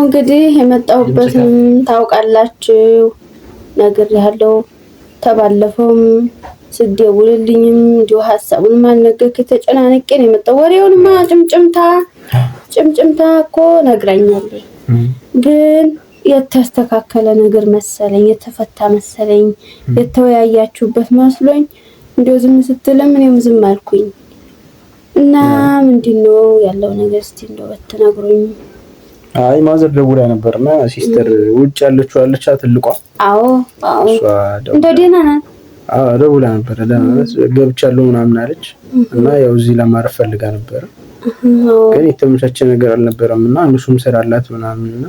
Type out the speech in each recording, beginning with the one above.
እንግዲህ የመጣሁበትን ታውቃላችሁ ነግሬሃለሁ። ተባለፈውም ስደውልልኝም እንዲሁ ሐሳቡን ማልነገርክ ተጨናንቄ ነው የመጣው። ወሬውንማ ጭምጭምታ እኮ ነግራኛለች። ግን የተስተካከለ ነገር መሰለኝ፣ የተፈታ መሰለኝ፣ የተወያያችሁበት መስሎኝ እንዲሁ ዝም ስትልም እኔም ዝም አልኩኝ። እና ምንድነው ያለው ነገር እስቲ እንደው በተናግሩኝ። አይ ማዘር ደውላ ነበርና ሲስተር ውጭ ያለችው አለች ትልቋ። አዎ እንደ ደህና ናት። ደውላ ነበር ገብቻለሁ ምናምን አለች። እና ያው እዚህ ለማረፍ ፈልጋ ነበር። ግን የተመቻቸ ነገር አልነበረምና እነሱም ሰራላት ምናምንና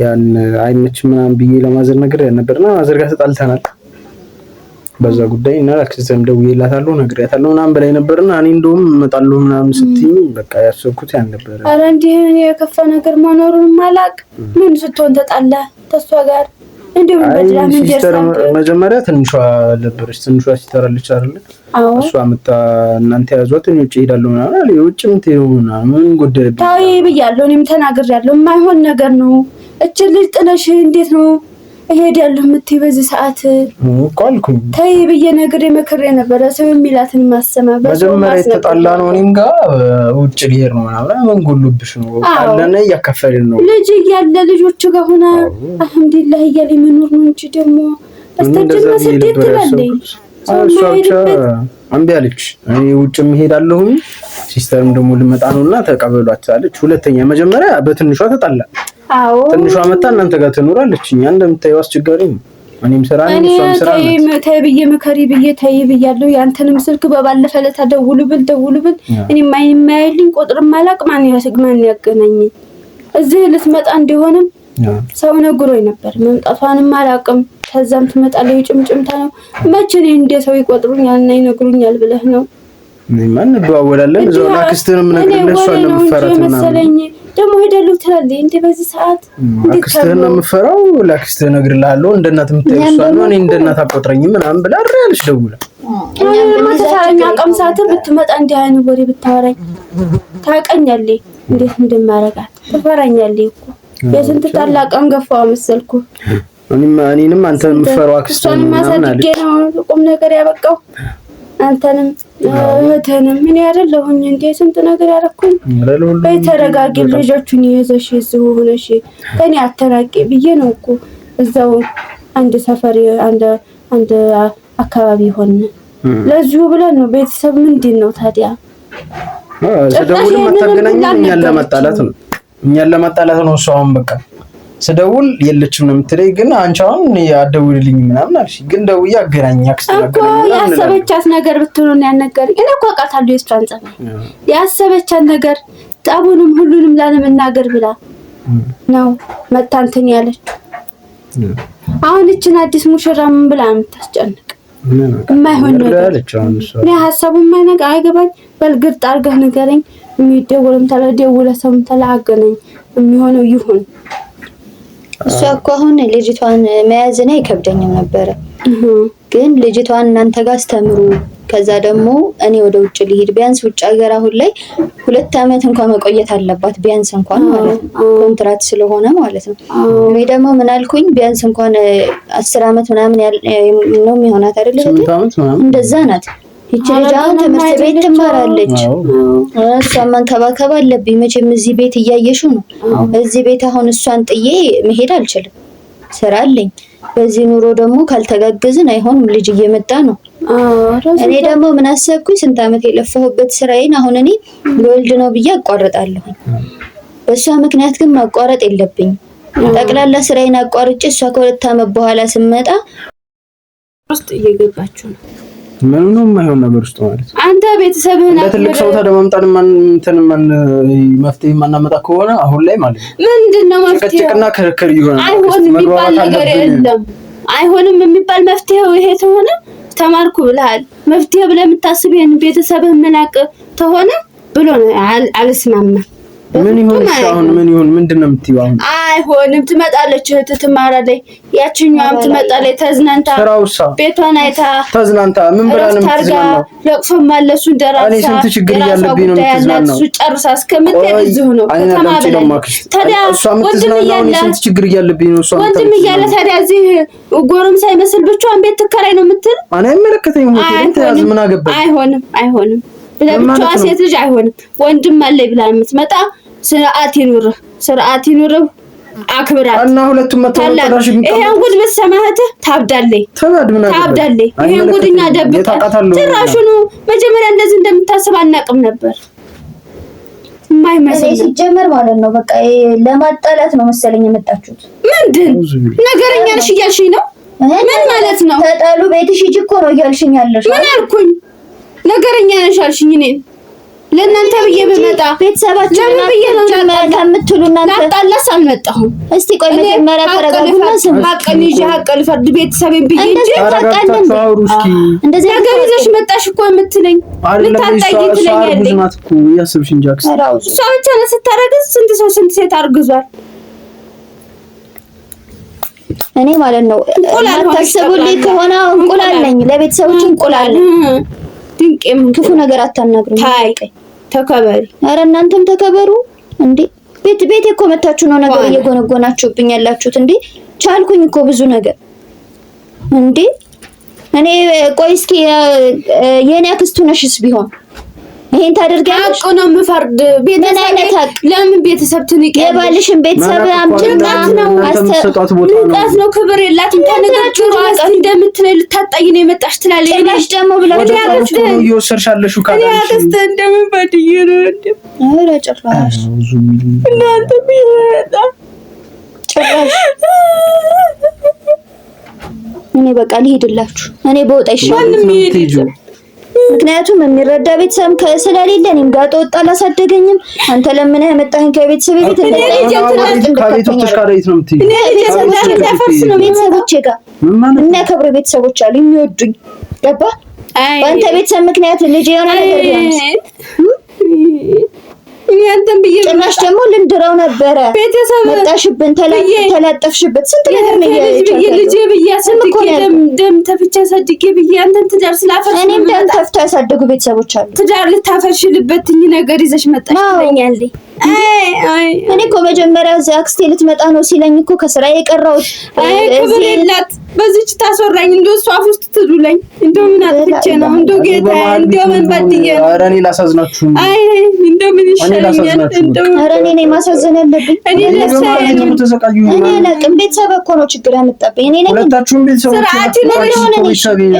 ያን አይመችም ምናምን ብዬ ለማዘር ነገር ነበርና ማዘር ጋር ተጣልተናል በዛ ጉዳይ እና ለክስተም ደውዬላታለሁ ነግሬያታለሁ ምናምን በላይ ነበርና እኔ እንደውም እመጣለሁ ምናምን ስትይኝ በቃ ያሰብኩት ያን ነበር። ኧረ እንዲህ የከፋ ነገር መኖሩን ማላቅ ምን ስትሆን ተጣላ ተሷ ጋር እንደው በድራም ሲስተር መጀመሪያ ትንሿ ነበረች። ትንሿ ሲስተር አለች አይደል? እሷ መጣ እናንተ ያዟት እኔ ውጪ ሄዳለሁ ምናምን አለ። ውጪም ተይው ምናምን ጎደለብኝ። ታይ ብያለሁ እኔም ተናግሬያለሁ። የማይሆን ነገር ነው። እቺ ልጅ ጥለሽ እንዴት ነው እሄዳለሁ የምትይ በዚህ ሰዓት እኮ አልኩኝ። ታይ ብዬ ነግሬ መክሬ ነበር። ሰው የሚላትን ማሰማ መጀመሪያ የተጣላ ነው እኔም ጋር ውጪ ልሄድ ነው ምናምን ምን ጎሉብሽ ነው ካለነ ያከፈልን ነው ልጅ እያለ ልጆቹ ጋር ሆና አልሐምዱሊላህ እያለ መኖር ነው እንጂ ደግሞ አስተጅማ ስደት ትላለች። አሷቻ አንቢ አለች እኔ ውጭም ሄዳለሁ ሲስተርም ደግሞ ልመጣ ነውና ተቀበሏት አለች። ሁለተኛ መጀመሪያ በትንሿ ተጣላ። ትንሿ መጣ እናንተ ጋር ትኖራለች። እኛ እንደምታየው አስቸጋሪ ነው። እኔም ስራ ነኝ እሷም ስራ ነኝ። ተይ ብዬ መከሪ ብዬ ተይ ብያለሁ። ያንተንም ስልክ በባለፈ ዕለት ደውሉ ብል እኔም ማይልኝ ቁጥር ማላቅ ማን ያገናኝ እዚህ ልትመጣ እንደሆነም ሰው ነግሮኝ ነበር። መምጣቷንም አላቅም። ከዛም ትመጣለች ጭምጭምታ ነው። መቼ ነው እንደ ሰው ይቆጥሩኛል እና ይነግሩኛል ብለህ ነው? ማን ደዋወላለን እዛው አክስትንም ነግሬለሽ እሷን ነው የምፈራት ምናምን ደግሞ ሄደሉ ትላለች እንዴ በዚህ ሰዓት አክስትህን ነው የምፈራው ለአክስትህ እነግርልሃለሁ እንደናት የምታይው እሷ ነው እኔ እንደናት አቆጥረኝም ምናምን ብላ አርያለሽ ደውላ ማተሳኛ ቀምሳት ብትመጣ እንዴ አይኑ ወሬ ብታወራኝ ታቀኛለች እንዴት እንደማረጋት ትፈራኛለች እኮ የስንት ታላቅ አንገፋው መሰልኩ እኔንም አንተን የምፈራው አክስትህን ምናምን አለች ቁም ነገር ያበቃው አንተንም እህትህንም ምን ያደለሁኝ እንዴ ስንት ነገር ያረኩኝ በተረጋጊ ልጆቹን ይዘሽ እዚሁ ሆነሽ ከኔ አተራቂ ብዬ ነው እኮ እዛው አንድ ሰፈር አንድ አካባቢ ሆነ ለዚሁ ብለን ነው ቤተሰብ ምንድነው ታዲያ ስደውል መታገናኝ እኛን ለማጣላት ነው እሷም በቃ ስደውል የለችም ነው የምትለኝ። ግን አንቺ አሁን ያደውልልኝ ምናምን አልሽ። ግን ደውዬ አገናኝ አክስተናገር እኮ ያሰበቻት ነገር ብትሆን ያነገርኝ እኔ እኮ አውቃታለሁ የእሷን ጸባይ። ያሰበቻት ነገር ጠቡንም ሁሉንም ላለመናገር ብላ ነው መታንተኝ ያለች። አሁን እቺን አዲስ ሙሽራ ምን ብላ የምታስጨንቅ የማይሆን ነገር እኔ ሐሳቡን ማይነጋ አይገባኝ። በልግርጥ አድርገህ ንገረኝ። የሚደውልም ተለደውለ ሰውም ተላገናኝ የሚሆነው ይሁን። እሷ እኮ አሁን ልጅቷን መያዝና ይከብደኝም ነበር። ግን ልጅቷን እናንተ ጋር አስተምሩ ከዛ ደግሞ እኔ ወደ ውጭ ልሂድ ቢያንስ ውጭ ሀገር አሁን ላይ 2 አመት እንኳን መቆየት አለባት ቢያንስ እንኳን ማለት ነው ኮንትራክት ስለሆነ ማለት ነው። እኔ ደግሞ ምን አልኩኝ ቢያንስ እንኳን 10 አመት ምናምን ነው የሚሆናት አይደል እንደዛ ናት። ይቺ ልጅ አሁን ትምህርት ቤት ትማራለች። እሷን መንከባከብ አለብኝ መቼም እዚህ ቤት እያየሽው ነው። እዚህ ቤት አሁን እሷን ጥዬ መሄድ አልችልም ስራ አለኝ። በዚህ ኑሮ ደግሞ ካልተጋገዝን አይሆንም ልጅ እየመጣ ነው። እኔ ደግሞ ምን አሰብኩኝ ስንት አመት የለፈሁበት ስራዬን አሁን እኔ ለወልድ ነው ብዬ አቋርጣለሁ። በሷ ምክንያት ግን ማቋረጥ የለብኝ። ጠቅላላ ስራዬን አቋርጬ እሷ ከ2 አመት በኋላ ስመጣ ውስጥ እየገባችሁ ነው ምንም የማይሆን ነገር ውስጥ ማለት አንተ ቤተሰብህን ለትልቅ ሰው ተደማምጣን ማን መፍትሄ ማናመጣ ከሆነ አሁን ላይ ማለት ምንድነው መፍትሄ ጭቅጭቅና ክርክር ይሆናል። አይሆንም የሚባል ነገር የለም። አይሆንም የሚባል መፍትሄው ይሄ ተሆነ ተማርኩ ብለሃል መፍትሄ ብለህ የምታስብ ይሄን ቤተሰብህን መናቅ ተሆነ ብሎ ነው አልስማማ ምን ይሁን አሁን ምን ይሁን ምንድነው የምትይው? አሁን አይሆንም። ትመጣለች እህት ትማራለች፣ ያችኛዋም ትመጣለች ተዝናንታ ቤቷን አይታ ተዝናንታ ምን ብላ ነው የምትዝናናው? ለቅሶም አለ እሱ ደራሳ እኔ ስንት ችግር ያለብኝ ነው የምትዝናናው? እሱ ጨርሳ እስከምትሄድ እዚሁ ነው ከተማ። ታዲያ ወንድም እያለ ስንት ችግር ያለብኝ ነው እሷ ወንድም እያለ ታዲያ እዚህ ጎረምሳ ሳይመስል ብቻዋን ቤት ትከራይ ነው የምትል? እኔ አይመለከተኝም። ወንድም ተያዝ ምን አገባኝ? አይሆንም ብቻዋ ሴት ልጅ አይሆንም። ወንድም አለኝ ብላ የምትመጣ ስርዓት ይኑርህ አክብራት እና ሁለቱም መተዋወጣሽ ይሄን ጉድ ብትሰማህት ታብዳለህ። ይሄን ጉድኛ ደብቃ ትራሹኑ መጀመሪያ እንደዚህ እንደምታስብ አናቅም ነበር። ማይመስል ሲጀመር ማለት ነው። በቃ ለማጣላት ነው መሰለኝ የመጣችሁት። ምንድን ነገረኛ ነሽ እያልሽኝ ነው? ምን ማለት ነው? ተጣሉ ቤትሽ ሂጂ እኮ ነው እያልሽኝ ያለሽ። ምን አልኩኝ? ነገረኛ ነሽ አልሽኝ። እኔ ለእናንተ ብዬ ብመጣ ቤተሰባችን ከምትሉ እናንተ ላጣላስ አልመጣሁም። እስቲ ቆይ መጀመሪያ ተረጋጉና ስም ሀቅን ይዤ ሀቅን ልፈርድ ቤተሰቤን ብዬ እንጂ እንደዚህ ነገር ይዘሽ መጣሽ እኮ የምትለኝ ልታጣይ ትለኛለች እኮ ያስብሽ እንጂ አክስ እሷ ብቻ ነው ስታረግዝ ስንት ሴት አርግዟል። እኔ ማለት ነው ታስቡልኝ ከሆነ እንቁላል ነኝ፣ ለቤተሰቦች እንቁላል ድንቄም ክፉ ነገር አታናግሩኝ። ታይ ተከበሪ። ኧረ እናንተም ተከበሩ እንዴ! ቤት እኮ መታችሁ ነው ነገር እየጎነጎናችሁብኝ ያላችሁት እንዴ! ቻልኩኝ እኮ ብዙ ነገር እንዴ! እኔ ቆይ እስኪ የኔ አክስቱ ነሽስ ቢሆን ይሄን ታደርጋለሽ? አቆ ነው የምፈርድ። ምን አይነት ሀቅ? ለምን ቤተሰብ ትንቀያለሽ? የባልሽን ቤተሰብ አምጪና ንቃት ነው ክብር የላትም። ተነጋግሩ እንደምትለኝ ልታጣይ ነው የመጣሽ ትላለች። ጭራሽ ደግሞ ብለሽ እየወሰድሻለሽ ካላሽ ያክስተ እንደምን ባድዬ ነው እንዴ? ኧረ ጭራሽ እናንተ ቢረዳ ጭራሽ እኔ በቃ ልሄድላችሁ። እኔ በወጣ ይሻላል። ምክንያቱም የሚረዳ ቤተሰብ ስለሌለ እኔም ጋር ተወጣ አላሳደገኝም። አንተ ለምነህ የመጣኸኝ ከቤተሰብ ቤት ከቤቶች ጋር ነው የምትይኝ? ቤተሰቦቼ ጋር የሚያከብሩ ቤተሰቦች አሉ የሚወዱኝ። ገባ? በአንተ ቤተሰብ ምክንያት ልጅ የሆነ ነገር ቢሆንስ? አንተም ብዬ ጭራሽ ደግሞ ልንድረው ነበረ። ቤተሰብ መጣሽብን፣ ተላጠፍሽበት፣ ስንት ነገር ነው ልጄ ብዬ አሳድጌ ደም ተፍቼ አሳድጌ ብዬ አንተን ትዳር ስላፈርሽ እኔም ደም ተፍተው ያሳደጉ ቤተሰቦች አሉ። ትዳር ልታፈርሽልበትኝ ነገር ይዘሽ መጣሽ ትለኛለሽ። እኔ እኮ መጀመሪያ እዚህ አክስቴ ልትመጣ ነው ሲለኝ እኮ ከስራ የቀረሁት ክብር የላት በዚች ታስወራኝ። እንደው እሷ አፍ ውስጥ ትዱለኝ። እንደው ምን አጥቼ ነው? እንደው ጌታ እንደው ምን በድዬ ነው? ኧረ እኔ ላሳዝናችሁ። እንደው ምን ይሻለኛል? እንደው ኧረ እኔ ነኝ ማሳዘን ያለብኝ። እኔ አላውቅም። ቤተሰብ እኮ ነው ችግር ያመጣብኝ። እኔ ነኝ ሁለታችሁም ቤተሰቦች ስርዓት ነው።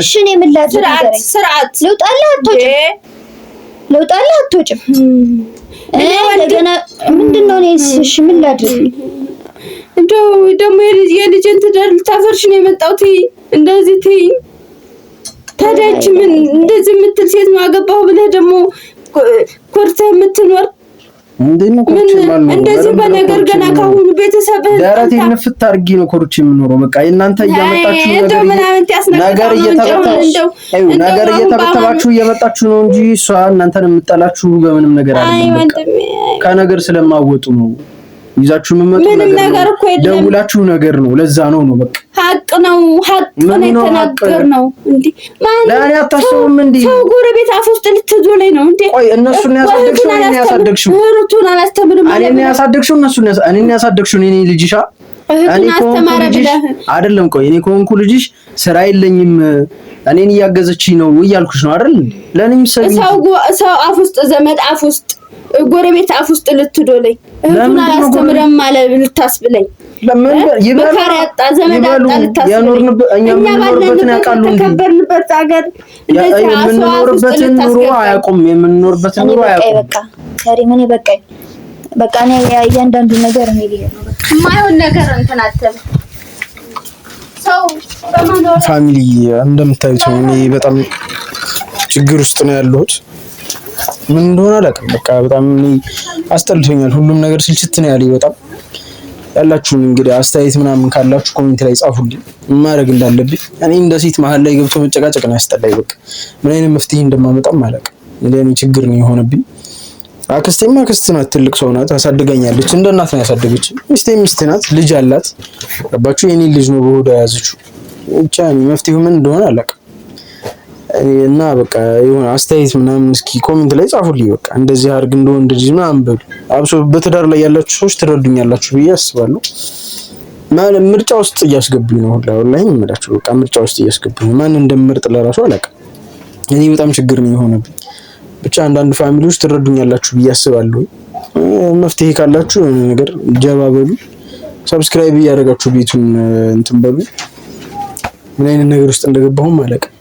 እሺ እኔ ምን ላድርግ? ስርዓት ልውጣልህ አትወጭም? እንደገና ምንድነው? እሺ ምን ላድርግ? እንደው ደግሞ የልጅን ትዳር ልታፈርሽ ነው የመጣሁት። እንደዚህ ትይኝ ታዲያች ምን እንደዚህ የምትል ሴት ነው አገባሁ ብለህ ደግሞ ኮርተህ የምትኖር እንደዚህ በነገር ገና ካሁኑ ቤተሰብህ ዳራቴ ንፍት አድርጌ ነው ኮርቼ የምኖረው። በቃ እናንተ እያመጣችሁ ነገር እየተበተባችሁ እየመጣችሁ ነው እንጂ እሷ እናንተን የምጠላችሁ በምንም ነገር አይደለም። ከነገር ስለማወጡ ነው ይዛችሁ የምመጡ ነገር እኮ የለም። ደውላችሁ ነገር ነው። ለዛ ነው በቃ ሀቅ ነው የተናገር ነው እንዴ? ለኔ አታስቡም እንዴ? ሰው ጎረቤት አፍ ውስጥ ልትዞለኝ ነው እንዴ? ቆይ እነሱን ያሳደግሽው እኔን ያሳደግሽው ሩቱን አላስተምርም ማለት እኔን ያሳደግሽው እኔን ያሳደግሽው እኔ ልጅሻ እኔ አስተማረ ብለህ አይደለም። ቆይ እኔ ኮንኩ ልጅሽ ስራ የለኝም እኔን እያገዘችኝ ነው እያልኩሽ ነው አይደል? ለኔም ሰው አፍ ውስጥ ዘመድ አፍ ውስጥ ጎረቤት አፍ ውስጥ ልትዶለኝ እህቱን አላስተምረም ማለት ልታስብለኝ መካሪ አጣ ዘመድ አጣ ልታስብለኝ እኛ ባለንበትን ያውቃሉ እንዴ? ተከበርንበት ሀገር እንደዚህ የምንኖርበትን ኑሮ አያውቁም። የምንኖርበትን ኑሮ አያውቁም። በቃ ከሪም እኔ በቃ እኔ እያንዳንዱ ነገር ነው ይሄ ነው በቃ የማይሆን ነገር እንትን አትበል። ሰው ፋሚሊ እንደምታዩት እኔ በጣም ችግር ውስጥ ነው ያለሁት። ምን እንደሆነ አላውቅም። በቃ በጣም አስጠልቶኛል። ሁሉም ነገር ስልችት ነው ያለኝ በጣም። ያላችሁን እንግዲህ አስተያየት ምናምን ካላችሁ ኮሜንት ላይ ጻፉልኝ ማድረግ እንዳለብኝ። እኔ እንደ ሴት መሀል ላይ ገብቶ መጨቃጨቅ ነው ያስጠላኝ። በቃ ምን አይነት መፍትሄ እንደማመጣም አላውቅም። ለኔ ችግር ነው የሆነብኝ። አክስቴማ አክስት ናት፣ ትልቅ ሰው ናት፣ አሳድጋኛለች። እንደ እናት ነው ያሳደገችኝ። ሚስቴ ሚስት ናት፣ ልጅ አላት። ገባችሁ? የኔ ልጅ ነው በሆዷ ያዘችው። ብቻ መፍትሄው ምን እንደሆነ አላውቅም። እና በቃ የሆነ አስተያየት ምናምን እስኪ ኮሜንት ላይ ጻፉልኝ። በቃ እንደዚህ አድርግ እንደወንድ ልጅ ምናምን በሉ። አብሶ በትዳር ላይ ያላችሁ ሰዎች ትረዱኛላችሁ ብዬ አስባለሁ። ማለት ምርጫ ውስጥ እያስገቡኝ ነው ወላሂ የምላችሁ። በቃ ምርጫ ውስጥ እያስገቡኝ ማን እንደምመርጥ ለራሱ አላውቅም። እኔ በጣም ችግር ነው የሆነብኝ። ብቻ አንዳንድ ፋሚሊዎች ትረዱኛላችሁ ብዬ አስባለሁ። መፍትሄ ካላችሁ የሆነ ነገር ጀባ በሉ። ሰብስክራይብ እያደረጋችሁ ቤቱን እንትን በሉ። ምን አይነት ነገር ውስጥ እንደገባሁም አላውቅም።